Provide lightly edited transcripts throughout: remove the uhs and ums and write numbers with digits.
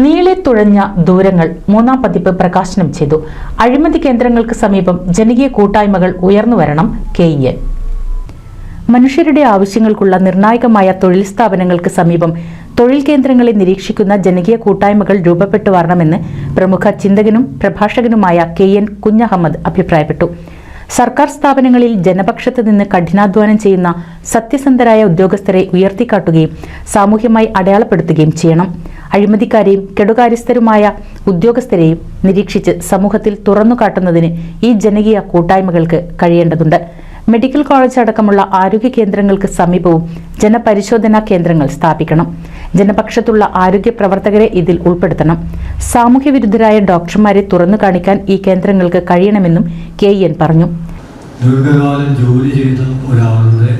നീളെ തുഴഞ്ഞ ദൂരങ്ങൾ മൂന്നാം പതിപ്പ് പ്രകാശനം ചെയ്തു. അഴിമതി കേന്ദ്രങ്ങൾക്ക് സമീപം ജനകീയ കൂട്ടായ്മകൾ ഉയർന്നുവരണം. KEN. മനുഷ്യരുടെ ആവശ്യങ്ങൾക്കുള്ള നിർണായകമായ തൊഴിൽ സ്ഥാപനങ്ങൾക്ക് സമീപം തൊഴിൽ കേന്ദ്രങ്ങളെ നിരീക്ഷിക്കുന്ന ജനകീയ കൂട്ടായ്മകൾ രൂപപ്പെട്ടു വരണമെന്ന് പ്രമുഖ ചിന്തകനും പ്രഭാഷകനുമായ KN കുഞ്ഞഹമ്മദ് അഭിപ്രായപ്പെട്ടു. സർക്കാർ സ്ഥാപനങ്ങളിൽ ജനപക്ഷത്ത് നിന്ന് കഠിനാധ്വാനം ചെയ്യുന്ന സത്യസന്ധരായ ഉദ്യോഗസ്ഥരെ ഉയർത്തിക്കാട്ടുകയും സാമൂഹ്യമായി അടയാളപ്പെടുത്തുകയും ചെയ്യണം. അഴിമതിക്കാരെയും കെടുകാര്യസ്ഥരുമായ ഉദ്യോഗസ്ഥരെയും നിരീക്ഷിച്ച് സമൂഹത്തിൽ തുറന്നുകാട്ടുന്നതിന് ഈ ജനകീയ കൂട്ടായ്മകൾക്ക് കഴിയേണ്ടതുണ്ട്. മെഡിക്കൽ കോളേജ് അടക്കമുള്ള ആരോഗ്യ കേന്ദ്രങ്ങൾക്ക് സമീപവും ജനപരിശോധനാ കേന്ദ്രങ്ങൾ സ്ഥാപിക്കണം. ജനപക്ഷത്തുള്ള ആരോഗ്യ പ്രവർത്തകരെ ഇതിൽ ഉൾപ്പെടുത്തണം. സാമൂഹ്യവിരുദ്ധരായ ഡോക്ടർമാരെ തുറന്നു കാണിക്കാൻ ഈ കേന്ദ്രങ്ങൾക്ക് കഴിയണമെന്നും KEN പറഞ്ഞു. ദീർഘകാലം ജോലി ചെയ്ത ഒരാളുടെ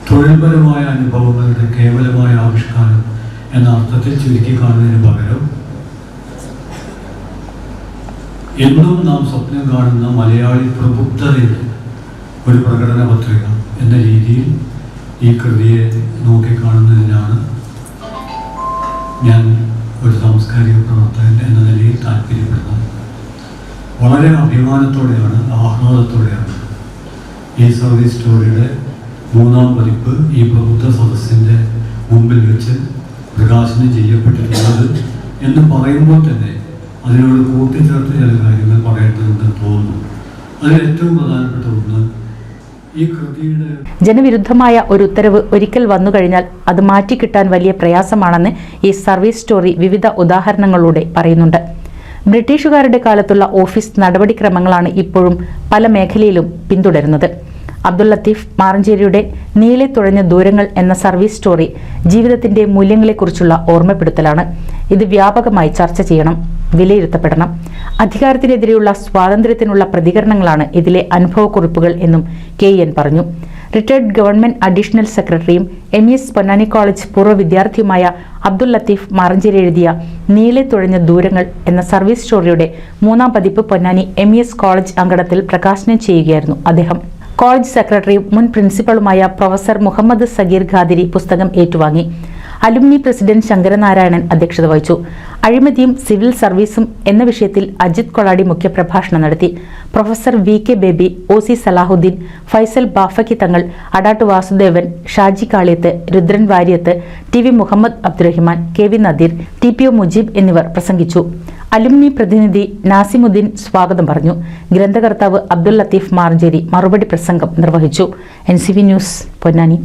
തൊഴിൽപരമായ അനുഭവങ്ങളുടെ കേവലമായ ആവിഷ്കാരം എന്ന അർത്ഥത്തിൽ ചുരുക്കി കാണുന്നതിന് പകരം എന്നും നാം സ്വപ്നം കാണുന്ന മലയാളി പ്രബുദ്ധതയുടെ ഒരു പ്രകടന പത്രിക എന്ന രീതിയിൽ ഈ കൃതിയെ നോക്കിക്കാണുന്നതിനാണ് ഞാൻ ഒരു സാംസ്കാരിക പ്രവർത്തകൻ എന്ന നിലയിൽ താല്പര്യപ്പെടുന്നത്. വളരെ അഭിമാനത്തോടെയാണ്, ആഹ്ലാദത്തോടെയാണ് ഈ സർവീസ് സ്റ്റോറിയുടെ മൂന്നാം പതിപ്പ് ഈ പ്രബുദ്ധ സദസ്സിൻ്റെ മുമ്പിൽ വെച്ച് പ്രകാശനം ചെയ്യപ്പെട്ടിട്ടുള്ളത് എന്ന് പറയുമ്പോൾ തന്നെ അതിനോട് കൂട്ടിച്ചേർത്ത് ചില കാര്യങ്ങൾ പറയേണ്ടതുണ്ടെന്ന് തോന്നുന്നു. അതിൽ ഏറ്റവും പ്രധാനപ്പെട്ട ഒന്ന്, ഈ കൃതിയുടെ ജനവിരുദ്ധമായ ഒരു ഉത്തരവ് ഒരിക്കൽ വന്നു കഴിഞ്ഞാൽ അത് മാറ്റിക്കിട്ടാൻ വലിയ പ്രയാസമാണെന്ന് ഈ സർവീസ് സ്റ്റോറി വിവിധ ഉദാഹരണങ്ങളിലൂടെ പറയുന്നുണ്ട്. ബ്രിട്ടീഷുകാരുടെ കാലത്തുള്ള ഓഫീസ് നടപടിക്രമങ്ങളാണ് ഇപ്പോഴും പല മേഖലയിലും പിന്തുടരുന്നത്. അബ്ദുൽ ലത്തീഫ് മാറഞ്ചേരിയുടെ നീളെ തുഴഞ്ഞ ദൂരങ്ങൾ എന്ന സർവീസ് സ്റ്റോറി ജീവിതത്തിന്റെ മൂല്യങ്ങളെക്കുറിച്ചുള്ള ഓർമ്മപ്പെടുത്തലാണ്. ഇത് വ്യാപകമായി ചർച്ച ചെയ്യണം, വിലയിരുത്തപ്പെടണം. അധികാരത്തിനെതിരെയുള്ള സ്വാതന്ത്ര്യത്തിനുള്ള പ്രതികരണങ്ങളാണ് ഇതിലെ അനുഭവക്കുറിപ്പുകൾ എന്നും KEN പറഞ്ഞു. റിട്ടയർഡ് ഗവൺമെന്റ് അഡീഷണൽ സെക്രട്ടറിയും MES പൊന്നാനി കോളേജ് പൂർവ്വ വിദ്യാർത്ഥിയുമായ അബ്ദുൽ ലത്തീഫ് മാറഞ്ചേരി എഴുതിയ നീളെ തുഴഞ്ഞ ദൂരങ്ങൾ എന്ന സർവീസ് സ്റ്റോറിയുടെ മൂന്നാം പതിപ്പ് പൊന്നാനി MES കോളേജ് അങ്കണത്തിൽ പ്രകാശനം ചെയ്യുകയായിരുന്നു അദ്ദേഹം. കോളേജ് സെക്രട്ടറിയും മുൻ പ്രിൻസിപ്പളുമായ പ്രൊഫസർ മുഹമ്മദ് സഗീർ ഖാദിരി പുസ്തകം ഏറ്റുവാങ്ങി. അലുമിനി പ്രസിഡന്റ് ശങ്കരനാരായണൻ അധ്യക്ഷത വഹിച്ചു. അഴിമതിയും സിവിൽ സർവീസും എന്ന വിഷയത്തിൽ അജിത് കൊളാടി മുഖ്യപ്രഭാഷണം നടത്തി. Professor VK Baby, OC Salahuddin, Faisal Bafaqy Thangal, Adatt Vasudevan, Shaji Kaliyath, Rudran Variyath, TV Muhammad Abdurahiman, KV Nadir, TPO Mujeeb എന്നിവർ പ്രസംഗിച്ചു. അലുമിനി പ്രതിനിധി നാസിമുദ്ദീൻ സ്വാഗതം പറഞ്ഞു. ഗ്രന്ഥകർത്താവ് അബ്ദുൽ ലത്തീഫ് മാറഞ്ചേരി മറുപടി പ്രസംഗം നിർവഹിച്ചു. NCV news Ponnani.